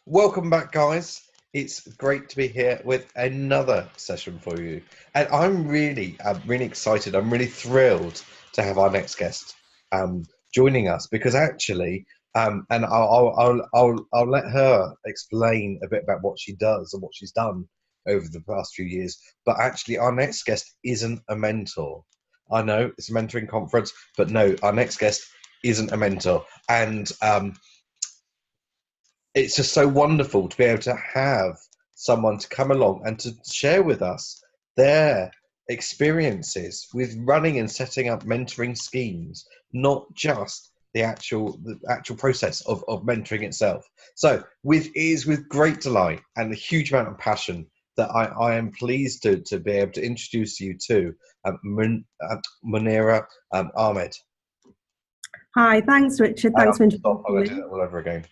Welcome back, guys. It's great to be here with another session for you, and I'm really excited. I'm really thrilled to have our next guest joining us because actually, and I'll let her explain a bit about what she does and what she's done over the past few years. But actually, our next guest isn't a mentor. I know it's a mentoring conference, but no, our next guest isn't a mentor, and it's just so wonderful to be able to have someone to come along and to share with us their experiences with running and setting up mentoring schemes, not just the actual process of mentoring itself. So it is with great delight and a huge amount of passion that I am pleased to be able to introduce you to Monira Ahmed. Hi, thanks, Richard. Thanks for I'm introducing going to do me. that all over again.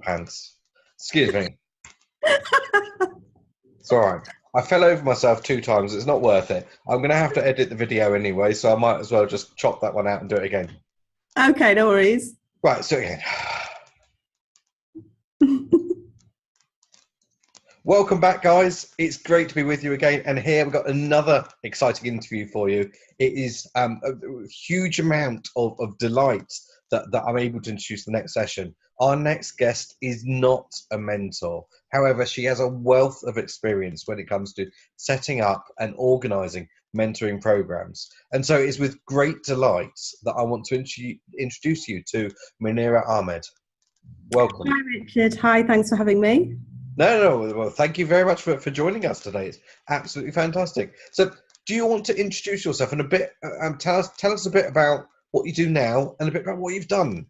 Pants. Excuse me. It's all right. I fell over myself 2 times. It's not worth it. I'm going to have to edit the video anyway, so I might as well just chop that one out and do it again. Okay, no worries. Right, so again. Welcome back, guys. It's great to be with you again. And here we've got another exciting interview for you. It is a huge amount of delight that I'm able to introduce the next session. Our next guest is not a mentor. However, she has a wealth of experience when it comes to setting up and organising mentoring programs. And so it is with great delight that I want to introduce you to Monira Ahmed. Welcome. Hi, Richard. Hi, thanks for having me. No. Well, thank you very much for joining us today. It's absolutely fantastic. So, do you want to introduce yourself and a bit? Tell us a bit about what you do now and a bit about what you've done.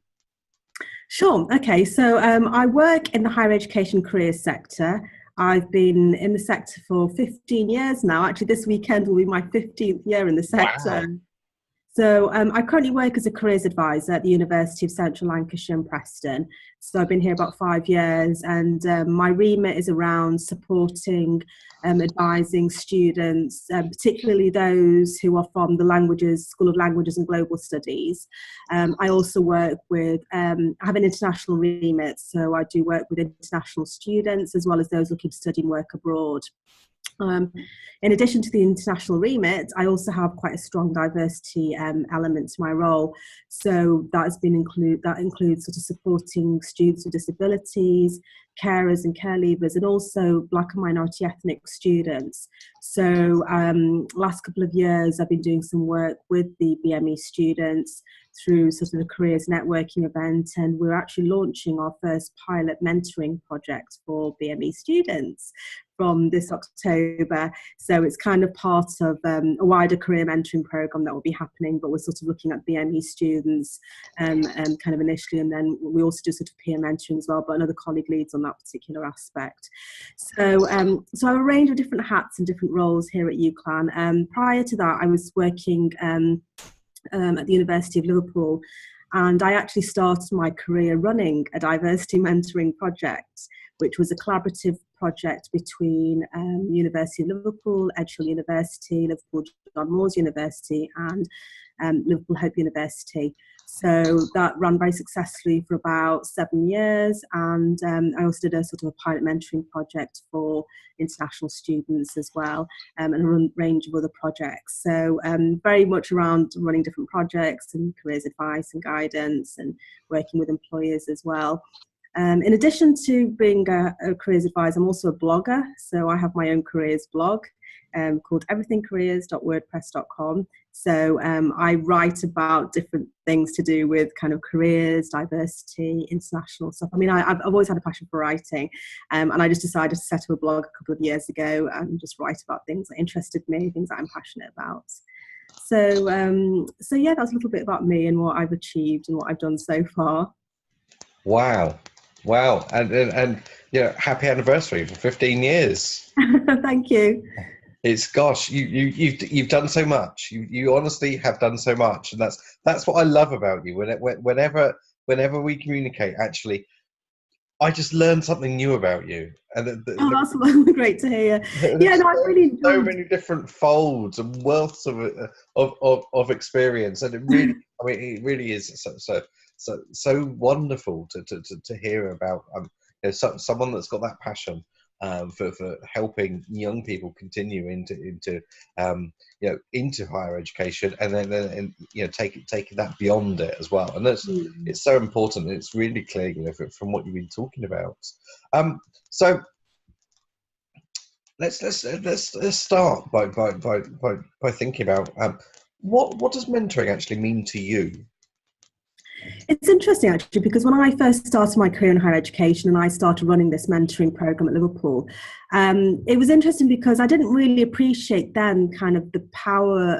Sure. Okay, so I work in the higher education careers sector. I've been in the sector for 15 years now. Actually, this weekend will be my 15th year in the sector. Wow. So I currently work as a careers advisor at the University of Central Lancashire and Preston. So I've been here about 5 years, and my remit is around supporting, advising students, particularly those who are from the School of Languages and Global Studies. I also work with, I have an international remit, so I do work with international students as well as those looking to study and work abroad. In addition to the international remit, I also have quite a strong diversity element to my role. So that includes sort of supporting students with disabilities, carers and care leavers, and also Black and minority ethnic students. So last couple of years, I've been doing some work with the BME students through sort of the careers networking event, and we're actually launching our first pilot mentoring project for BME students from this October. So it's kind of part of a wider career mentoring program that will be happening, but we're sort of looking at BME students kind of initially, and then we also do sort of peer mentoring as well, but another colleague leads on that particular aspect. So so I have a range of different hats and different roles here at UCLan. Prior to that, I was working at the University of Liverpool, and I actually started my career running a diversity mentoring project, which was a collaborative project between University of Liverpool, Edgehill University, Liverpool John Moores University, and Liverpool Hope University. So that ran very successfully for about 7 years, and I also did a sort of a pilot mentoring project for international students as well, and a range of other projects. So very much around running different projects and careers advice and guidance and working with employers as well. In addition to being a careers advisor, I'm also a blogger. So I have my own careers blog called everythingcareers.wordpress.com. So I write about different things to do with kind of careers, diversity, international stuff. I mean, I've always had a passion for writing, and I just decided to set up a blog a couple of years ago and just write about things that interested me, things that I'm passionate about. So yeah, that's a little bit about me and what I've achieved and what I've done so far. Wow. And yeah, happy anniversary for 15 years. Thank you. It's gosh, you've done so much. You honestly have done so much, and that's what I love about you. Whenever we communicate, actually, I just learn something new about you. And that's great to hear. Yeah, no, I really enjoyed. So many different folds and wealths of experience, and it really is so wonderful to hear about someone that's got that passion for helping young people continue into higher education, and then taking that beyond it as well. And it's so important. It's really clear, from what you've been talking about. So let's start by thinking about what does mentoring actually mean to you? It's interesting, actually, because when I first started my career in higher education and I started running this mentoring program at Liverpool, it was interesting because I didn't really appreciate then kind of the power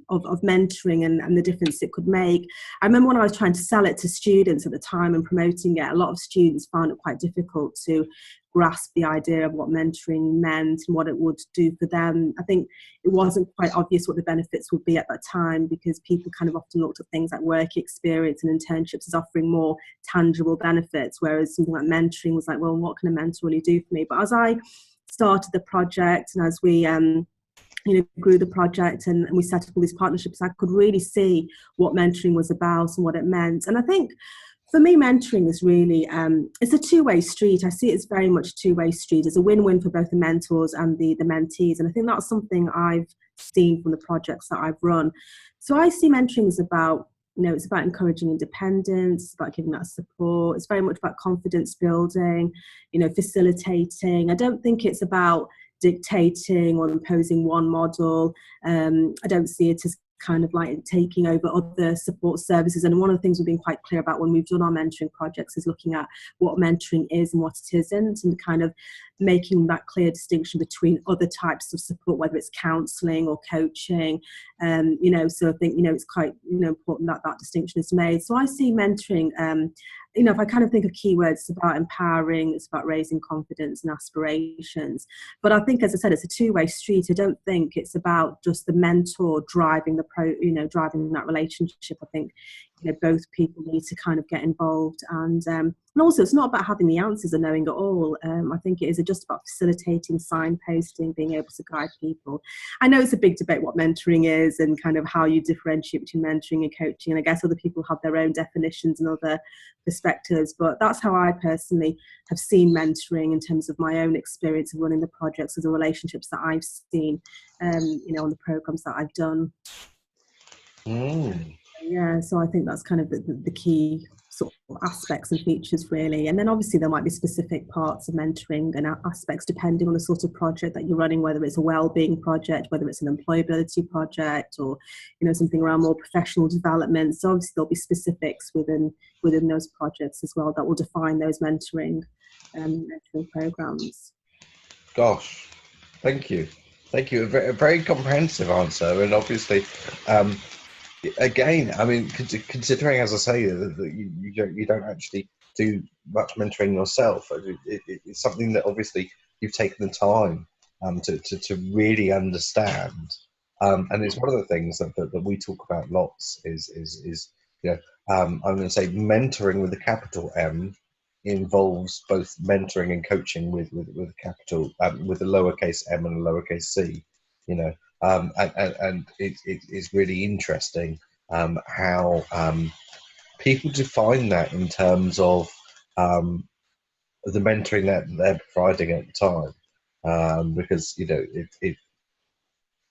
of mentoring and the difference it could make. I remember when I was trying to sell it to students at the time and promoting it, a lot of students found it quite difficult to grasp the idea of what mentoring meant and what it would do for them. I think it wasn't quite obvious what the benefits would be at that time, because people kind of often looked at things like work experience and internships as offering more tangible benefits, whereas something like mentoring was like, well, what can a mentor really do for me? But as I started the project and as we grew the project and we set up all these partnerships, I could really see what mentoring was about and what it meant. And I think for me, mentoring is really, it's a two-way street. I see it as very much a two-way street. It's a win-win for both the mentors and the mentees. And I think that's something I've seen from the projects that I've run. So I see mentoring as about, it's about encouraging independence, it's about giving that support. It's very much about confidence building, facilitating. I don't think it's about dictating or imposing one model. I don't see it as kind of like taking over other support services. And one of the things we've been quite clear about when we've done our mentoring projects is looking at what mentoring is and what it isn't, and kind of making that clear distinction between other types of support, whether it's counselling or coaching. So I think, it's quite, important that that distinction is made. So I see mentoring, if I kind of think of keywords, it's about empowering, it's about raising confidence and aspirations. But I think, as I said, it's a two-way street. I don't think it's about just the mentor driving driving that relationship. I think, both people need to kind of get involved. And also, it's not about having the answers and knowing it all. I think it is just about facilitating, signposting, being able to guide people. I know it's a big debate what mentoring is and kind of how you differentiate between mentoring and coaching. And I guess other people have their own definitions and other perspectives, but that's how I personally have seen mentoring in terms of my own experience of running the projects, as the relationships that I've seen, on the programs that I've done. Yeah, so I think that's kind of the key sort of aspects and features, really. And then obviously there might be specific parts of mentoring and aspects depending on the sort of project that you're running, whether it's a well-being project, whether it's an employability project, or something around more professional development. So obviously there'll be specifics within those projects as well that will define those mentoring programs. Gosh, thank you. A very comprehensive answer, and obviously. Again, I mean, considering, as I say, that you don't actually do much mentoring yourself, it's something that obviously you've taken the time to really understand, and it's one of the things that we talk about lots. I'm going to say mentoring with a capital M involves both mentoring and coaching with a capital with a lowercase m and a lowercase c. And it's really interesting how people define that in terms of the mentoring that they're providing at the time, because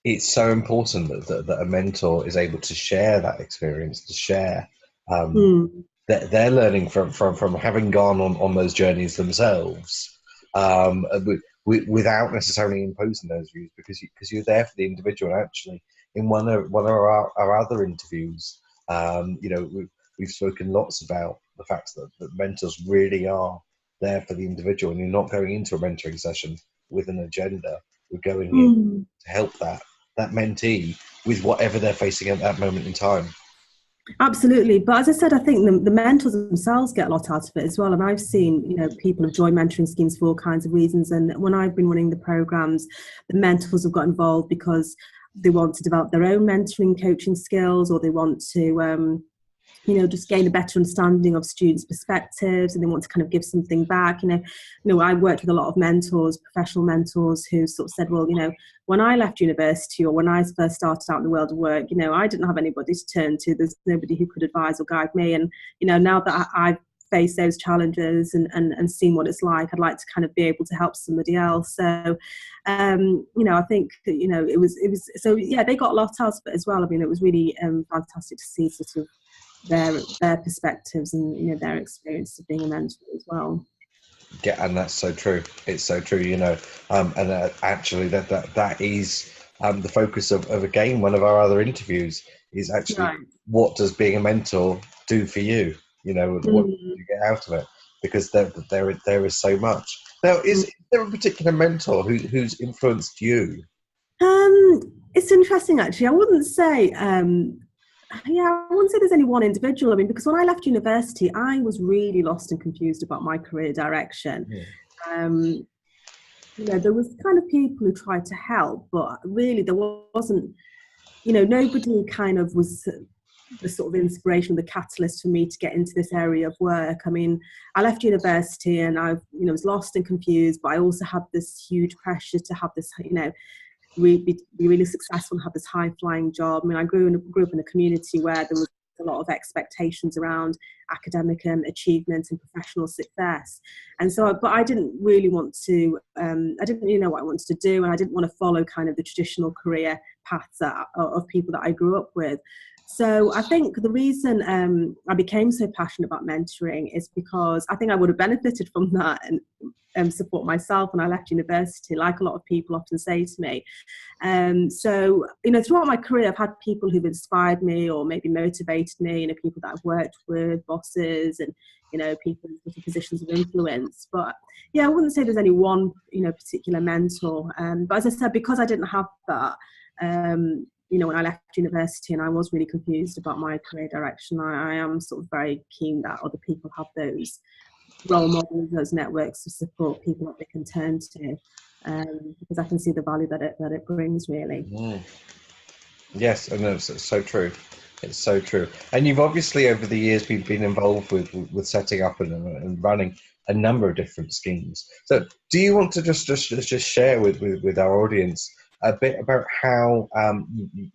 it's so important that a mentor is able to share that experience, to share that they're learning from having gone on those journeys themselves. Without necessarily imposing those views, because you're there for the individual. And actually, in one of our other interviews, we've spoken lots about the fact that mentors really are there for the individual, and you're not going into a mentoring session with an agenda. We're going in to help that mentee with whatever they're facing at that moment in time. Absolutely. But as I said, I think the mentors themselves get a lot out of it as well. And I've seen, people have joined mentoring schemes for all kinds of reasons. And when I've been running the programs, the mentors have got involved because they want to develop their own mentoring coaching skills, or they want to, just gain a better understanding of students' perspectives, and they want to kind of give something back. I worked with a lot of mentors, professional mentors, who sort of said, well, when I left university or when I first started out in the world of work, I didn't have anybody to turn to. There's nobody who could advise or guide me. And, now that I've faced those challenges and seen what it's like. I'd like to kind of be able to help somebody else. So, I think that, it was, so yeah, they got a lot out of it as well. I mean, it was really fantastic to see sort of their perspectives and, their experience of being a mentor as well. Yeah, and that's so true. It's so true, and actually that is the focus of again, one of our other interviews is actually Right. what does being a mentor do for you? What do you get out of it? Because there is so much. Now, is there a particular mentor who's influenced you? It's interesting, actually. I wouldn't say there's any one individual. I mean, because when I left university, I was really lost and confused about my career direction. There was kind of people who tried to help, but really there wasn't, nobody kind of was the sort of inspiration, the catalyst for me to get into this area of work. I mean, I left university and I, was lost and confused, but I also had this huge pressure to have this, be really successful and have this high-flying job. I mean, I grew up in a community where there was a lot of expectations around academic achievement and professional success. And so, but I didn't really want to, I didn't really know what I wanted to do, and I didn't want to follow kind of the traditional career paths of people that I grew up with. So I think the reason I became so passionate about mentoring is because I think I would have benefited from that and support myself when I left university, like a lot of people often say to me. So, throughout my career, I've had people who've inspired me or maybe motivated me, people that I've worked with, bosses and, people in positions of influence. But yeah, I wouldn't say there's any one, particular mentor. But as I said, because I didn't have that, when I left university and I was really confused about my career direction, I am sort of very keen that other people have those role models, those networks of support, people that they can turn to, because I can see the value that it brings, really. Yes, and it's so true. It's so true. And you've obviously over the years been involved with setting up and running a number of different schemes. So do you want to just share with our audience a bit about how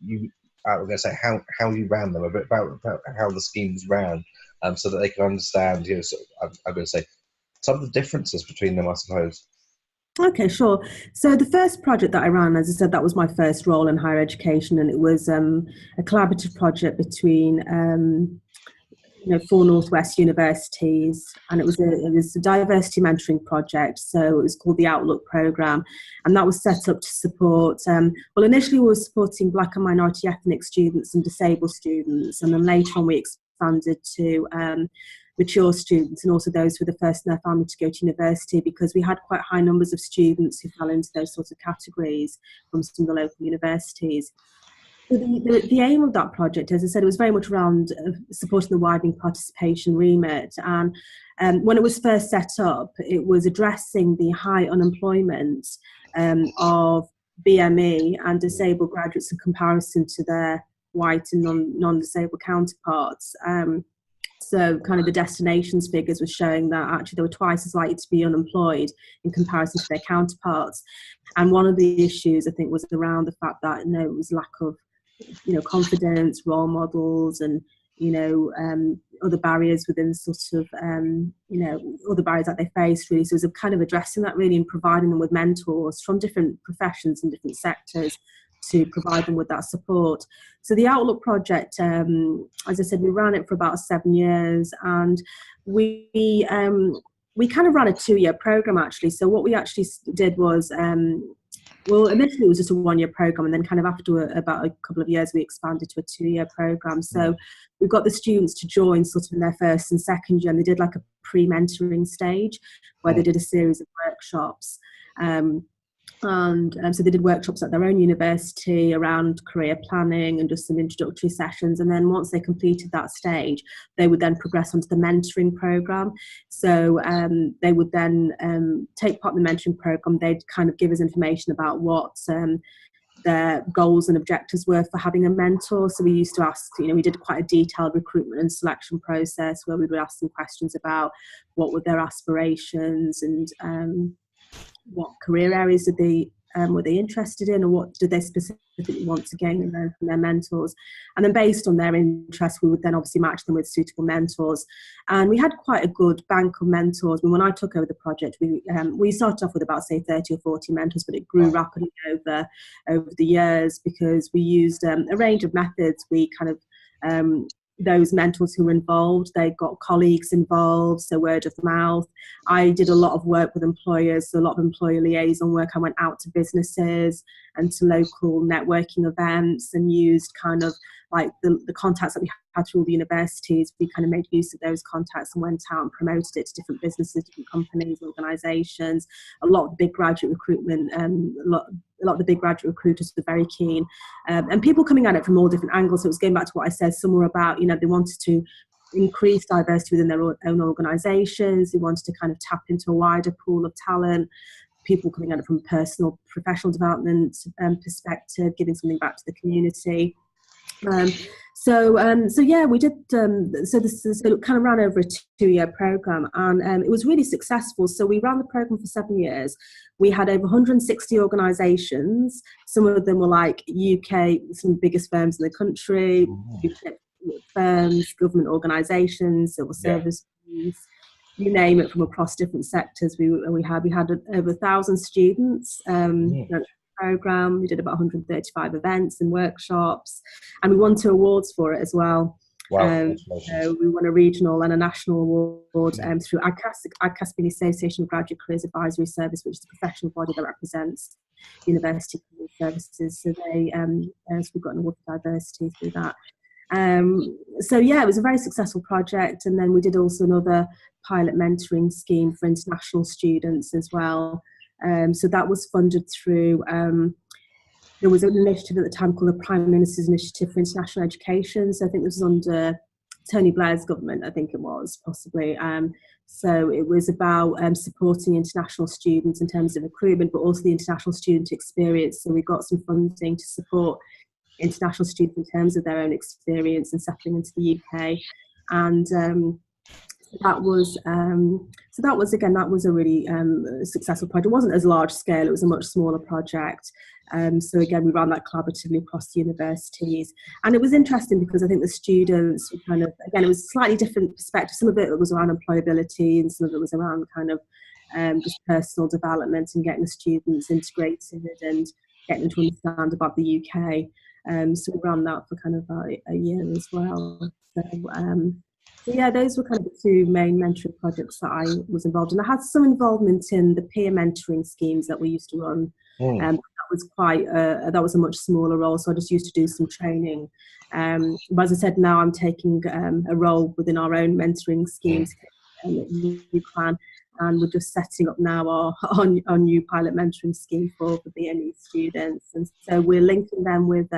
you I'm going to say how you ran them, a bit about how the schemes ran, so that they can understand, I'm going to say some of the differences between them, I suppose. Okay, sure. So the first project that I ran, as I said, that was my first role in higher education, and it was a collaborative project between 4 Northwest universities, and it was a diversity mentoring project. So it was called the Outlook Programme, and that was set up to support. Initially we were supporting Black and minority ethnic students and disabled students, and then later on we expanded to mature students and also those who were the first in their family to go to university, because we had quite high numbers of students who fell into those sorts of categories from some of the local universities. So the aim of that project, as I said, it was very much around supporting the widening participation remit. And when it was first set up, it was addressing the high unemployment of BME and disabled graduates in comparison to their white and non-disabled counterparts. So kind of the destinations figures were showing that actually they were twice as likely to be unemployed in comparison to their counterparts. And one of the issues, I think, was around the fact that it was lack of confidence, role models, and other barriers within sort of other barriers that they faced, really. So it was kind of addressing that, really, and providing them with mentors from different professions and different sectors to provide them with that support. So the Outlook project, as I said, we ran it for about 7 years, and we kind of ran a 2-year program, actually. So what we actually did was, initially it was just a 1-year program, and then kind of after about a couple of years, we expanded to a 2-year program. So we got the students to join sort of in their first and second year, and they did like a pre-mentoring stage where they did a series of workshops. So they did workshops at their own university around career planning and just some introductory sessions. And then once they completed that stage, they would then progress onto the mentoring program. So they would then take part in the mentoring program. They'd kind of give us information about what their goals and objectives were for having a mentor. So we used to ask, we did quite a detailed recruitment and selection process where we would ask them questions about what were their aspirations and what career areas did they were they interested in, or what did they specifically want to gain and learn from their mentors. And then based on their interests, we would then obviously match them with suitable mentors. And we had quite a good bank of mentors. When I took over the project, we started off with about, say, 30 or 40 mentors, but it grew rapidly over the years, because we used a range of methods. We kind of those mentors who were involved, they got colleagues involved, so word of mouth. I did a lot of work with employers, so a lot of employer liaison work. I went out to businesses and to local networking events and used kind of like the contacts that we had through all the universities. We kind of made use of those contacts and went out and promoted it to different businesses, different companies, organisations. A lot of big graduate recruitment, a lot of the big graduate recruiters were very keen, and people coming at it from all different angles. So it was going back to what I said. Some were about, they wanted to increase diversity within their own organisations. They wanted to kind of tap into a wider pool of talent. People coming at it from a personal, professional development perspective, giving something back to the community. So yeah, we did. So it kind of ran over a 2-year program, and it was really successful. So we ran the program for 7 years. We had over 160 organisations. Some of them were like UK, some of the biggest firms in the country, UK firms, government organisations, civil service, you name it, from across different sectors. We had over 1,000 students. Program. We did about 135 events and workshops, and we won 2 awards for it as well. Wow. So we won a regional and a national award through ACAS, being the Association of Graduate Careers Advisory Service, which is the professional body that represents university career services. So we've got an award for diversity through that. So yeah, it was a very successful project. And then we did also another pilot mentoring scheme for international students as well. So that was funded through, there was an initiative at the time called the Prime Minister's Initiative for International Education. So I think this was under Tony Blair's government, I think it was, possibly. So it was about supporting international students in terms of recruitment, but also the international student experience. So we got some funding to support international students in terms of their own experience and settling into the UK. And that was a really successful project. It wasn't as large scale, it was a much smaller project. So again, we ran that collaboratively across the universities, and it was interesting because I think the students were kind of, again, it was a slightly different perspective. Some of it was around employability, and some of it was around kind of just personal development and getting the students integrated and getting them to understand about the UK. So we ran that for kind of about a year as well. So yeah, those were kind of the 2 main mentoring projects that I was involved in. I had some involvement in the peer mentoring schemes that we used to run. That was a much smaller role, so I just used to do some training. But as I said, now I'm taking a role within our own mentoring schemes, UCLan, and we're just setting up now our new pilot mentoring scheme for BME students. And so we're linking them with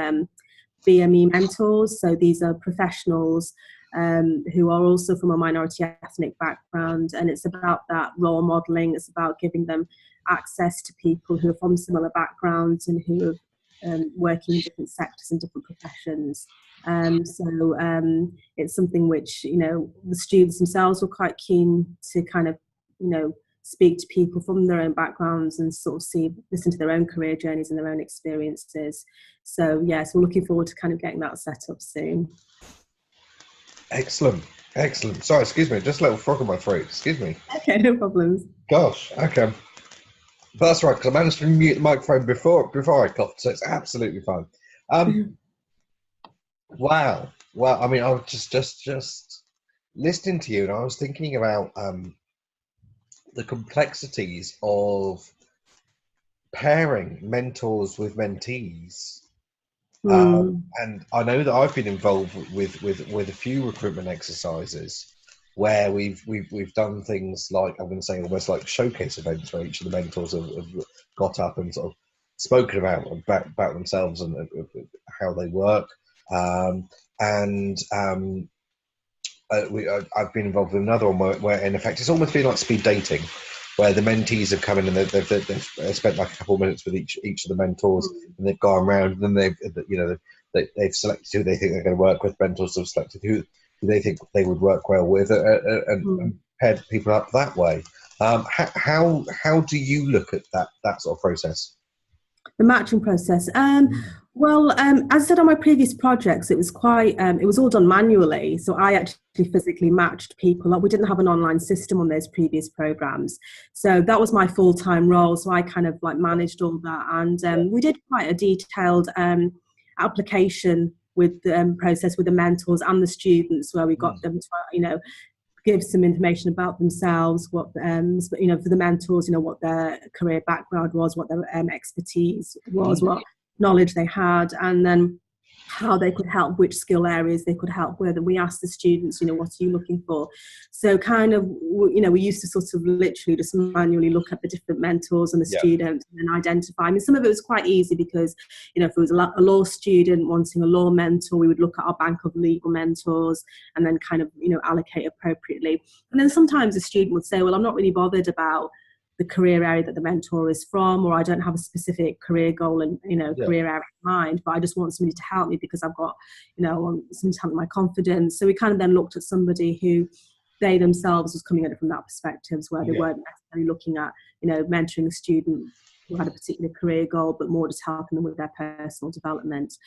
BME mentors. So these are professionals who are also from a minority ethnic background, and it's about that role modelling. It's about giving them access to people who are from similar backgrounds and who are working in different sectors and different professions. So it's something which, the students themselves were quite keen to kind of, speak to people from their own backgrounds and sort of listen to their own career journeys and their own experiences. So yes, we're looking forward to kind of getting that set up soon. Excellent. Sorry, excuse me, just a little frog in my throat. Excuse me. Okay, no problems. Gosh, okay. But that's right, because I managed to mute the microphone before I coughed, so it's absolutely fine. Wow. Well, I mean, I was just listening to you, and I was thinking about the complexities of pairing mentors with mentees. And I know that I've been involved with a few recruitment exercises where we've done things like, I'm going to say almost like showcase events where each of the mentors have got up and sort of spoken about themselves and how they work. I've been involved with another one where in effect it's almost been like speed dating, where the mentees have come in and they've spent like a couple of minutes with each of the mentors, and they've gone around and then they've selected who they think they're going to work with. Mentors have selected who they think they would work well with, and paired people up that way. How do you look at that sort of process? The matching process. Well, as I said on my previous projects, it was quite, it was all done manually. So I actually physically matched people. We didn't have an online system on those previous programs. So that was my full-time role. So I kind of like managed all that. And we did quite a detailed application with the process with the mentors and the students, where we got them to, give some information about themselves, what for the mentors, what their career background was, what their expertise was, what knowledge they had, and then how they could help, which skill areas they could help with. And we asked the students, what are you looking for? So kind of, we used to sort of literally just manually look at the different mentors and the students and then identify. I mean, some of it was quite easy because, if it was a law student wanting a law mentor, we would look at our bank of legal mentors and then kind of, allocate appropriately. And then sometimes a student would say, well, I'm not really bothered about the career area that the mentor is from, or I don't have a specific career goal and career area in mind, but I just want somebody to help me because I've got I want somebody to help my confidence. So we kind of then looked at somebody who they themselves was coming at it from that perspective, where they weren't necessarily looking at mentoring a student who had a particular career goal, but more just helping them with their personal development.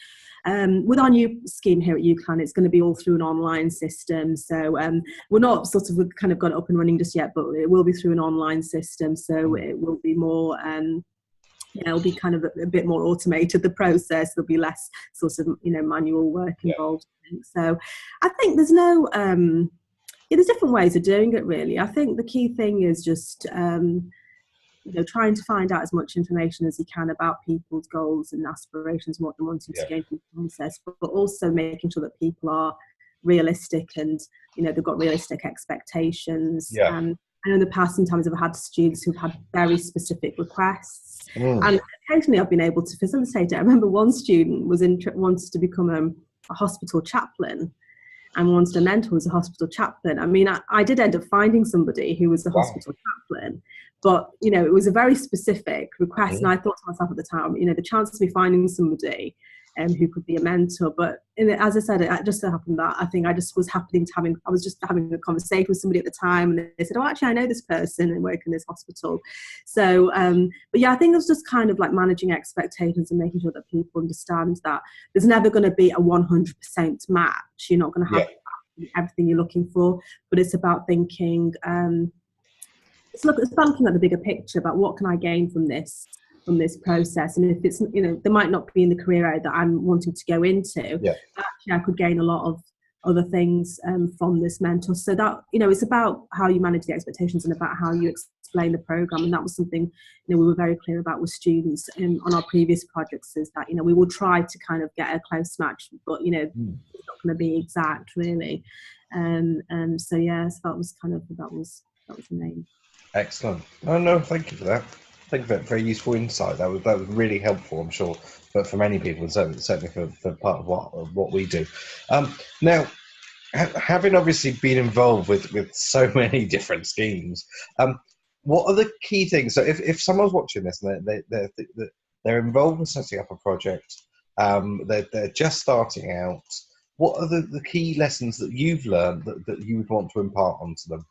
With our new scheme here at UCLan, it's going to be all through an online system. So we're not we've kind of got it up and running just yet, but it will be through an online system. So it will be more, it'll be kind of a bit more automated, the process. There'll be less sort of, manual work involved. So I think there's no, there's different ways of doing it, really. I think the key thing is just, trying to find out as much information as you can about people's goals and aspirations and what they're wanting to gain from the process, but also making sure that people are realistic and, they've got realistic expectations. I know in the past sometimes I've had students who've had very specific requests, and occasionally I've been able to facilitate it. I remember one student wanted to become a hospital chaplain and wanted a mentor who was a hospital chaplain. I mean, I did end up finding somebody who was a hospital chaplain, but, it was a very specific request. And I thought to myself at the time, the chance of me finding somebody who could be a mentor. But as I said, it just so happened that I think I just was I was just having a conversation with somebody at the time, and they said, oh, actually, I know this person and work in this hospital. So, but yeah, I think it's just kind of like managing expectations and making sure that people understand that there's never going to be a 100% match. You're not going to have everything you're looking for, but it's about thinking, it's about looking at the bigger picture about what can I gain from this process. And if it's, there might not be in the career area that I'm wanting to go into, actually I could gain a lot of other things from this mentor. So that, it's about how you manage the expectations and about how you explain the program. And that was something, we were very clear about with students on our previous projects, is that, we will try to kind of get a close match, but, it's not going to be exact, really. So yes, that was the main. Excellent. No, thank you for that. Thank you for that very useful insight. That was really helpful, I'm sure, but for many people, and certainly for part of what we do. Now, having obviously been involved with so many different schemes, what are the key things? So if someone's watching this and they're involved in setting up a project, they're just starting out, what are the key lessons that you've learned that you would want to impart onto them?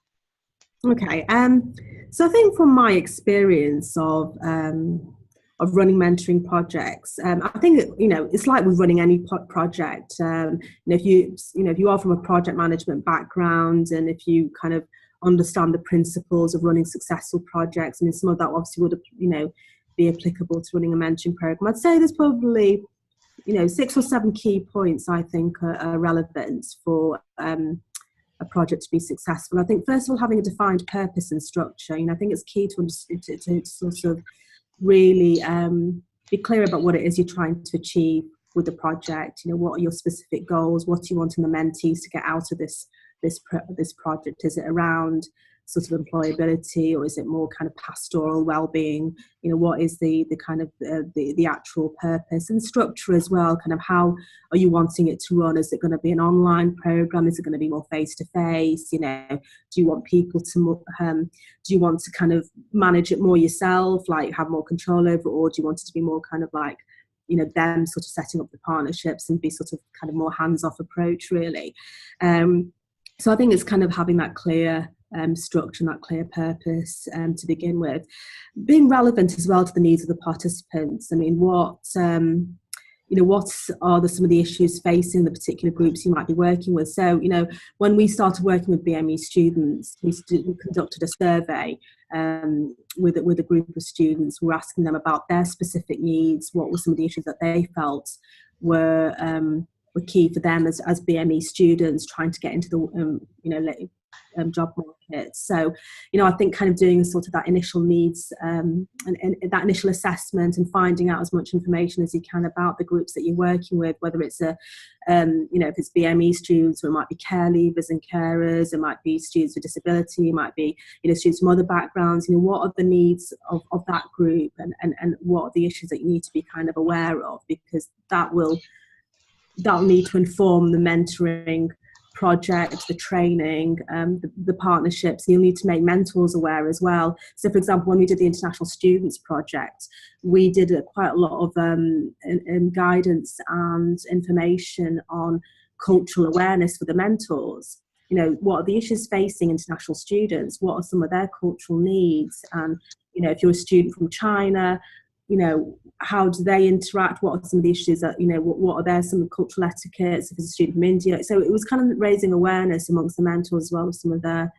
Okay, so I think from my experience of running mentoring projects, I think it's like with running any project. If you are from a project management background, and if you kind of understand the principles of running successful projects, I mean, some of that obviously would be applicable to running a mentoring program. I'd say there's probably 6 or 7 key points I think are relevant for a project to be successful. I think first of all, having a defined purpose and structure. I think it's key to sort of really be clear about what it is you're trying to achieve with the project. What are your specific goals? What do you want in the mentees to get out of this project? Is it around sort of employability, or is it more kind of pastoral well-being? What is the kind of the actual purpose and structure as well? Kind of how are you wanting it to run? Is it going to be an online program? Is it going to be more face-to-face? Do you want people to do you want to kind of manage it more yourself, like have more control over it, or do you want it to be more kind of like them sort of setting up the partnerships and be sort of kind of more hands-off approach, really? So I think it's kind of having that clear structure and that clear purpose to begin with. Being relevant as well to the needs of the participants. I mean, what are some of the issues facing the particular groups you might be working with? So, when we started working with BME students, we conducted a survey with a group of students. We were asking them about their specific needs, what were some of the issues that they felt were key for them as BME students trying to get into the job market. So, I think kind of doing sort of that initial needs and that initial assessment and finding out as much information as you can about the groups that you're working with, whether it's if it's BME students, or it might be care leavers and carers, it might be students with disability, it might be students from other backgrounds. What are the needs of that group, and what are the issues that you need to be kind of aware of, because that'll need to inform the mentoring project, the training, the partnerships. You'll need to make mentors aware as well. So, for example, when we did the International Students Project, we did quite a lot of guidance and information on cultural awareness for the mentors. What are the issues facing international students? What are some of their cultural needs? And, if you're a student from China, how do they interact? What are some of the issues that, what are some cultural etiquettes if it's a student from India? So it was kind of raising awareness amongst the mentors as well of some of the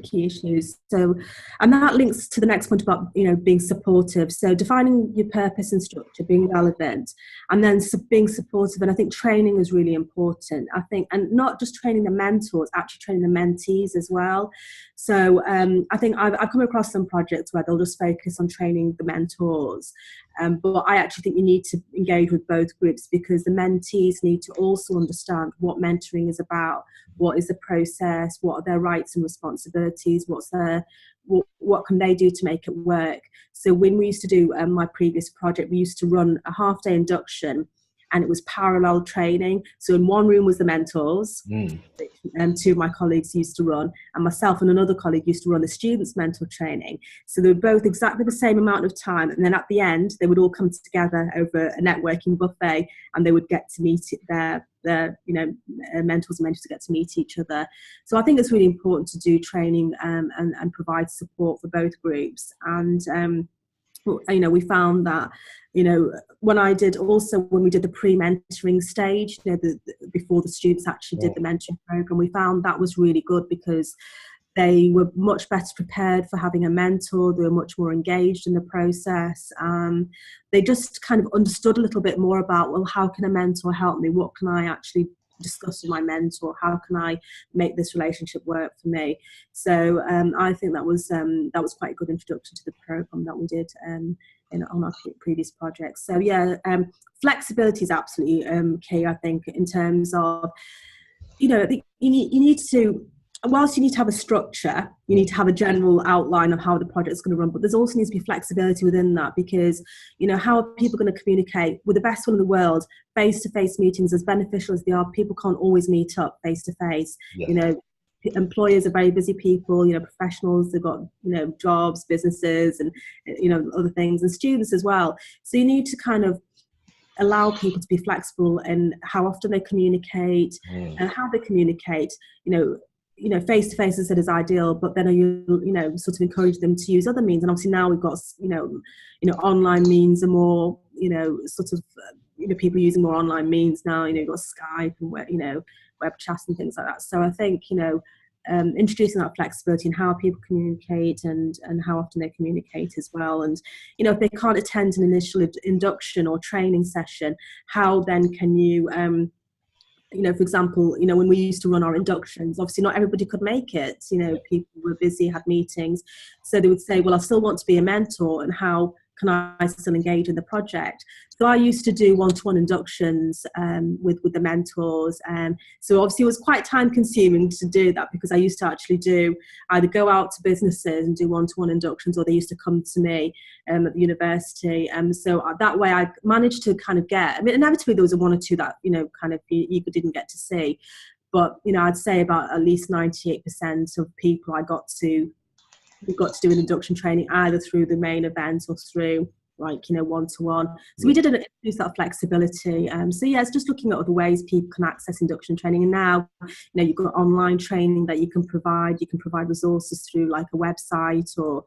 key issues. So, and that links to the next point about, being supportive. So defining your purpose and structure, being relevant, and then being supportive. And I think training is really important. I think, and not just training the mentors, actually training the mentees as well. So I think I've come across some projects where they'll just focus on training the mentors. But I actually think you need to engage with both groups, because the mentees need to also understand what mentoring is about, what is the process, what are their rights and responsibilities, what can they do to make it work. So when we used to do my previous project, we used to run a half-day induction, and it was parallel training. So in one room was the mentors, and two of my colleagues used to run, and myself and another colleague used to run the students' mentor training. So they were both exactly the same amount of time, and then at the end they would all come together over a networking buffet, and they would get to meet their mentors and mentors get to meet each other. So I think it's really important to do training and provide support for both groups. And we found that when we did the pre-mentoring stage, before the students actually did the mentoring program, we found that was really good, because they were much better prepared for having a mentor. They were much more engaged in the process. They just kind of understood a little bit more about, well, how can a mentor help me? What can I actually discuss with my mentor? How can I make this relationship work for me? So I think that was quite a good introduction to the program that we did on our previous projects. So flexibility is absolutely key, I think, in terms of, you need to, whilst you need to have a structure, you need to have a general outline of how the project is going to run, but there's also needs to be flexibility within that, because, how are people going to communicate with the best one in the world? Face-to-face meetings, as beneficial as they are, people can't always meet up face-to-face. Yeah. Employers are very busy people, professionals, they've got, jobs, businesses, and, other things, and students as well. So you need to kind of allow people to be flexible in how often they communicate and how they communicate. Face-to-face, as I said, is ideal, but then sort of encourage them to use other means. And obviously now we've got, online means are more, people using more online means now. You've got Skype and, web chats and things like that. So I think, introducing that flexibility in how people communicate and how often they communicate as well. And, if they can't attend an initial induction or training session, how then can you, for example, when we used to run our inductions, obviously not everybody could make it. People were busy, had meetings. So they would say, well, I still want to be a mentor, and how can I still engage in the project? So I used to do one-to-one inductions with the mentors. So obviously it was quite time consuming to do that, because I used to actually either go out to businesses and do one-to-one inductions, or they used to come to me at the university. So that way I managed to kind of inevitably there was one or two that, kind of you didn't get to see. But, I'd say about at least 98% of people we got to do an induction training either through the main event or through like, you know, one-to-one. So we did introduce that flexibility. So yeah, it's just looking at other ways people can access induction training. And now, you know, you've got online training that you can provide. You can provide resources through like a website or,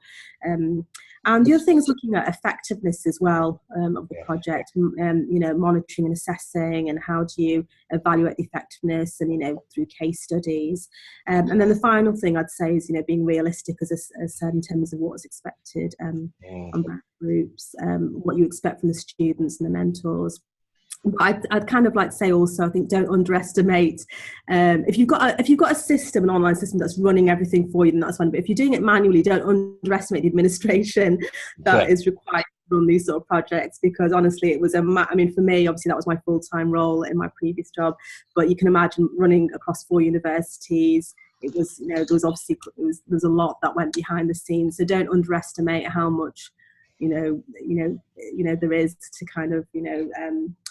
and the other thing is looking at effectiveness as well of the project, you know, monitoring and assessing, and how do you evaluate the effectiveness, and, you know, through case studies. And then the final thing I'd say is, you know, being realistic, as I said, in terms of what is expected on back groups, what you expect from the students and the mentors. But I'd kind of like to say also, I think don't underestimate. If you've got a system, an online system that's running everything for you, then that's fine. But if you're doing it manually, don't underestimate the administration that is required to run these sort of projects. Because honestly, it was I mean, for me, obviously that was my full-time role in my previous job. But you can imagine running across 4 universities. It was, you know, there was a lot that went behind the scenes. So don't underestimate how much, you know, there is to kind of, you know,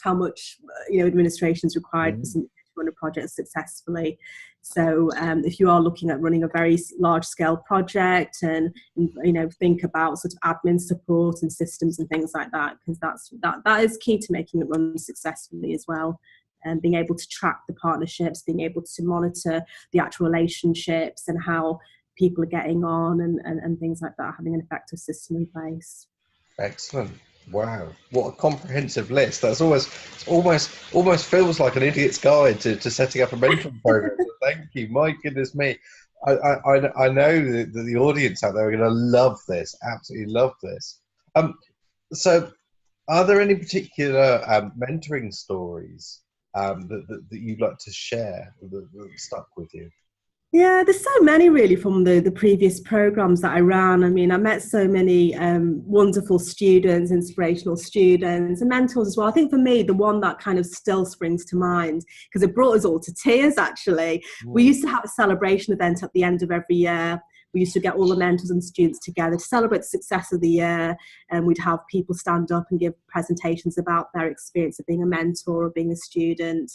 how much, you know, administration is required to run a project successfully. So if you are looking at running a very large scale project, and, you know, think about sort of admin support and systems and things like that, because that is key to making it run successfully as well. And being able to track the partnerships, being able to monitor the actual relationships and how people are getting on, and things like that, having an effective system in place. Excellent. Wow, what a comprehensive list. That's almost feels like an idiot's guide to setting up a mentoring program. So thank you. My goodness me. I know that the audience out there are going to love this, absolutely love this. So are there any particular mentoring stories that you'd like to share that stuck with you? Yeah, there's so many really from the previous programs that I ran. I mean, I met so many wonderful students, inspirational students, and mentors as well. I think for me, the one that kind of still springs to mind, because it brought us all to tears actually. We used to have a celebration event at the end of every year. We used to get all the mentors and students together to celebrate the success of the year, and we'd have people stand up and give presentations about their experience of being a mentor or being a student.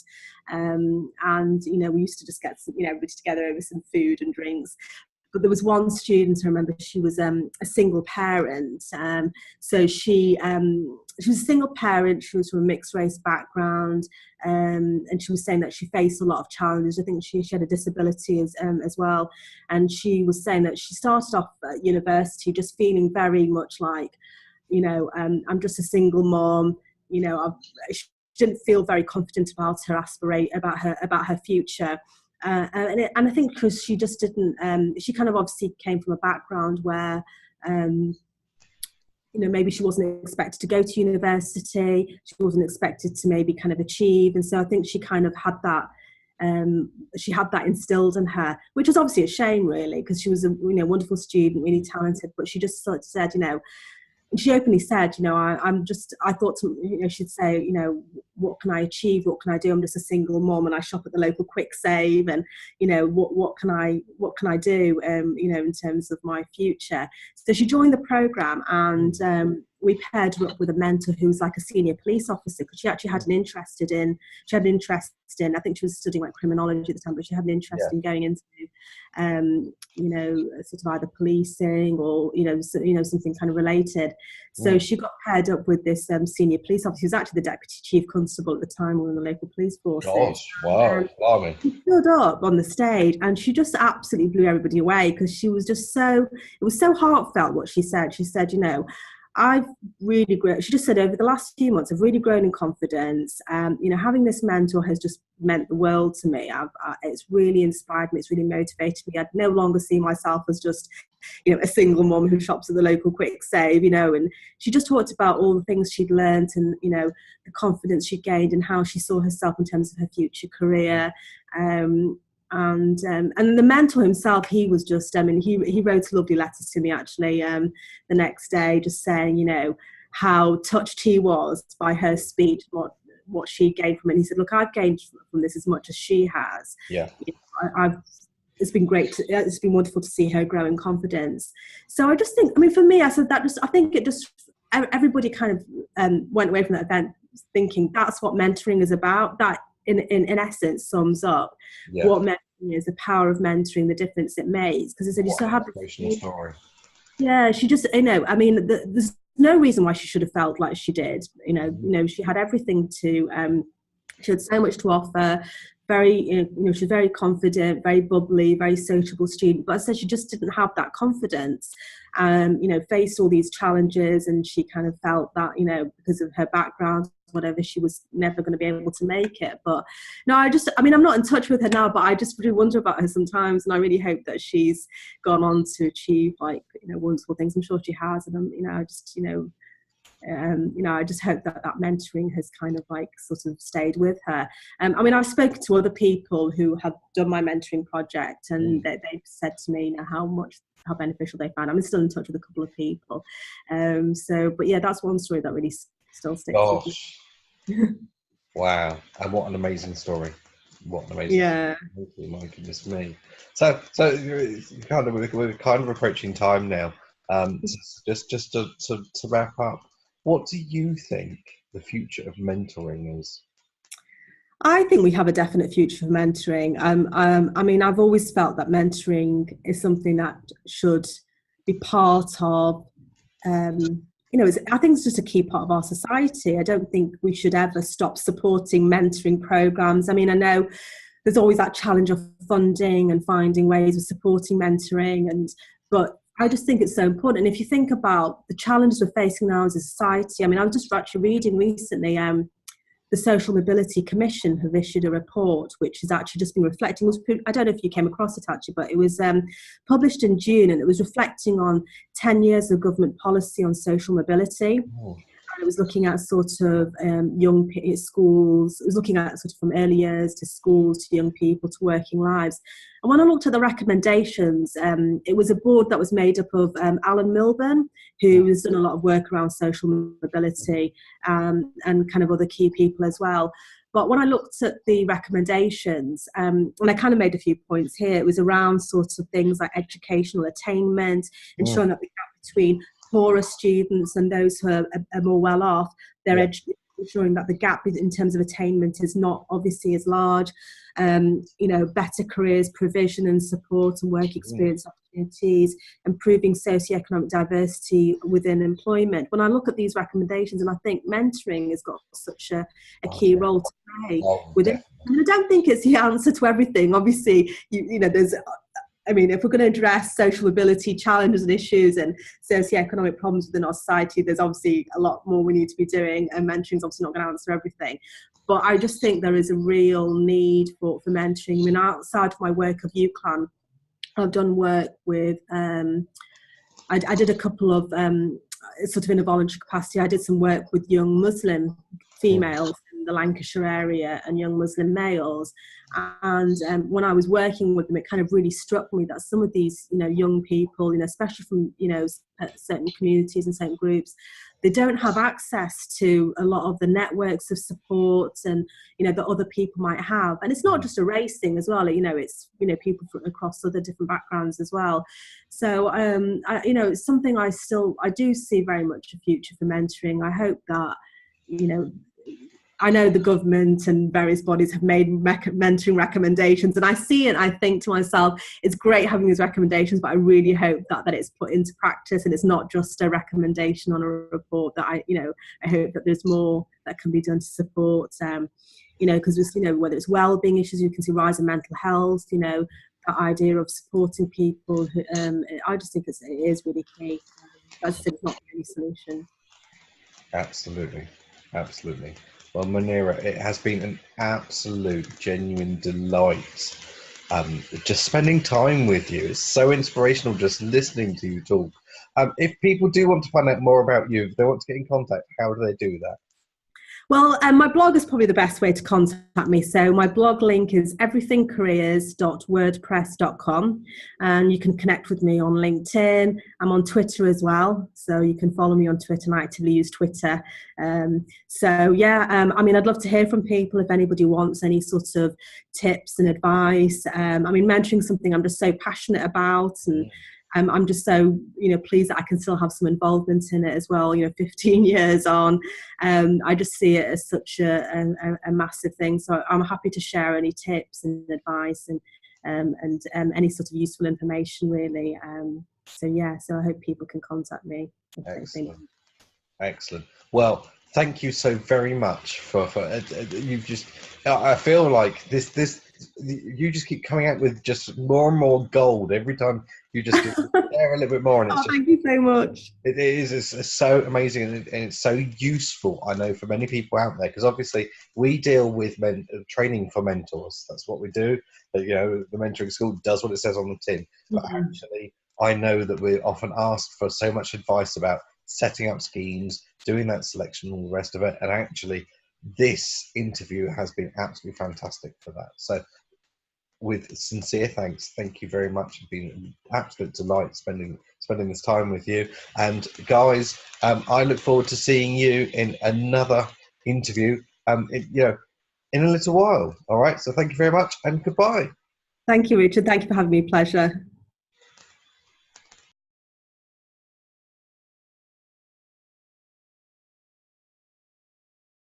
And, you know, we used to just get, you know, everybody together over some food and drinks. But there was one student, I remember, she was a single parent. So she was a single parent, she was from a mixed race background, and she was saying that she faced a lot of challenges. I think she had a disability as well. And she was saying that she started off at university just feeling very much like, you know, I'm just a single mom, you know, she didn't feel very confident about her future. And I think because she just didn't, she kind of obviously came from a background where, you know, maybe she wasn't expected to go to university, she wasn't expected to maybe kind of achieve. And so I think she kind of had that, she had that instilled in her, which was obviously a shame really, because she was a, you know, wonderful student, really talented, but she just sort of said, you know, and she openly said, you know, I thought, you know, she'd say, you know, what can I achieve? What can I do? I'm just a single mom and I shop at the local Quick Save, and, you know, what can I do, you know, in terms of my future? So she joined the program, and we paired her up with a mentor who was like a senior police officer, because she actually had an interest in, I think she was studying like criminology at the time, but she had an interest in going into, you know, sort of either policing or, you know, something kind of related. So she got paired up with this senior police officer who was actually the deputy chief constable at the time in the local police force. Gosh, wow, she stood up on the stage and she just absolutely blew everybody away, because she was just it was so heartfelt what she said. She said, you know, I've really grown, she just said, over the last few months, I've really grown in confidence. You know, having this mentor has just meant the world to me. It's really inspired me. It's really motivated me. I'd no longer see myself as just, you know, a single mom who shops at the local Quick Save, you know. And she just talked about all the things she'd learned, and, you know, the confidence she gained, and how she saw herself in terms of her future career. And the mentor himself, he was just, I mean, he wrote a lovely letter to me actually the next day, just saying, you know, how touched he was by her speech, what she gained from it. And he said, look, I've gained from this as much as she has. Yeah. You know, it's been great. It's been wonderful to see her grow in confidence. So I just think, I mean, for me, I think it just, everybody kind of went away from that event thinking that's what mentoring is about. That in essence sums up what mentoring is, the power of mentoring, the difference it makes. Because I said, you still have story. Yeah, she just, you know, I mean, there's no reason why she should have felt like she did. She had everything to. She had so much to offer. She's very confident, very bubbly, very sociable student. But I said she just didn't have that confidence. Faced all these challenges, and she kind of felt that, because of her background, whatever, she was never going to be able to make it. But no, I'm not in touch with her now, but I just really wonder about her sometimes, and I really hope that she's gone on to achieve wonderful things. I'm sure she has, and I just hope that mentoring has kind of sort of stayed with her. I've spoken to other people who have done my mentoring project, and they've said to me how beneficial they found. I'm still in touch with a couple of people. But yeah, that's one story that really still sticks with me. Wow. And what an amazing story. What an amazing story. My goodness me. So we're kind of approaching time now. Just to wrap up, what do you think the future of mentoring is? I think we have a definite future for mentoring. I've always felt that mentoring is something that should be part of, I think it's just a key part of our society. I don't think we should ever stop supporting mentoring programs. I know there's always that challenge of funding and finding ways of supporting mentoring, but I just think it's so important. And if you think about the challenges we're facing now as a society, I was just actually reading recently, the Social Mobility Commission have issued a report which has actually just been reflecting. I don't know if you came across it actually, but it was published in June, and it was reflecting on 10 years of government policy on social mobility. And it was looking at sort of young schools. It was looking at sort of from early years to schools to young people to working lives. And when I looked at the recommendations, it was a board that was made up of Alan Milburn, who has done a lot of work around social mobility, and kind of other key people as well. But when I looked at the recommendations, and I kind of made a few points here, it was around sort of things like educational attainment, ensuring that the gap between poorer students and those who are more well off, ensuring that the gap in terms of attainment is not obviously as large. Better careers provision and support and work experience opportunities, improving socioeconomic diversity within employment. When I look at these recommendations, and I think mentoring has got such a key role to play within. And I don't think it's the answer to everything. Obviously, there's. If we're going to address social mobility challenges and issues and socioeconomic problems within our society, there's obviously a lot more we need to be doing, and mentoring is obviously not going to answer everything. But I just think there is a real need for mentoring. Outside of my work of UCLan, I've done work with, I did a couple of, sort of in a voluntary capacity, I did some work with young Muslim females in the Lancashire area and young Muslim males. And when I was working with them, it kind of really struck me that some of these, young people, especially from, certain communities and certain groups, they don't have access to a lot of the networks of support and, that other people might have. And it's not just a race thing as well, it's, people from across other different backgrounds as well. So, it's something I do see very much a future for mentoring. I hope that, I know the government and various bodies have made mentoring recommendations, and I see it and I think to myself, it's great having these recommendations, but I really hope that it's put into practice and it's not just a recommendation on a report. That I hope that there's more that can be done to support, because whether it's well-being issues, you can see rise in mental health, that idea of supporting people. I just think it is really key. I just think it's not the only solution. Absolutely. Well, Monira, it has been an absolute, genuine delight just spending time with you. It's so inspirational just listening to you talk. If people do want to find out more about you, if they want to get in contact, how do they do that? Well, my blog is probably the best way to contact me. So my blog link is everythingcareers.wordpress.com, and you can connect with me on LinkedIn. I'm on Twitter as well, so you can follow me on Twitter, and I actively use Twitter. I'd love to hear from people if anybody wants any sort of tips and advice. Mentoring is something I'm just so passionate about, and I'm just so, pleased that I can still have some involvement in it as well, 15 years on. I just see it as such a massive thing. So I'm happy to share any tips and advice and any sort of useful information, really. So I hope people can contact me. Excellent. Excellent. Well, thank you so very much for you've just. I feel like this you just keep coming out with just more and more gold every time you just share a little bit more, and it's Oh, just thank you so much. it is it's so amazing, and it's so useful. I know for many people out there, because obviously we deal with training for mentors. That's what we do. You know, the mentoring school does what it says on the tin. But Mhm. actually, I know that we're often asked for so much advice about setting up schemes, doing that selection, all the rest of it. And actually, this interview has been absolutely fantastic for that. So with sincere thanks, thank you very much. It's been an absolute delight spending this time with you. And guys, I look forward to seeing you in another interview. In a little while. All right. So thank you very much, and goodbye. Thank you, Richard. Thank you for having me. Pleasure.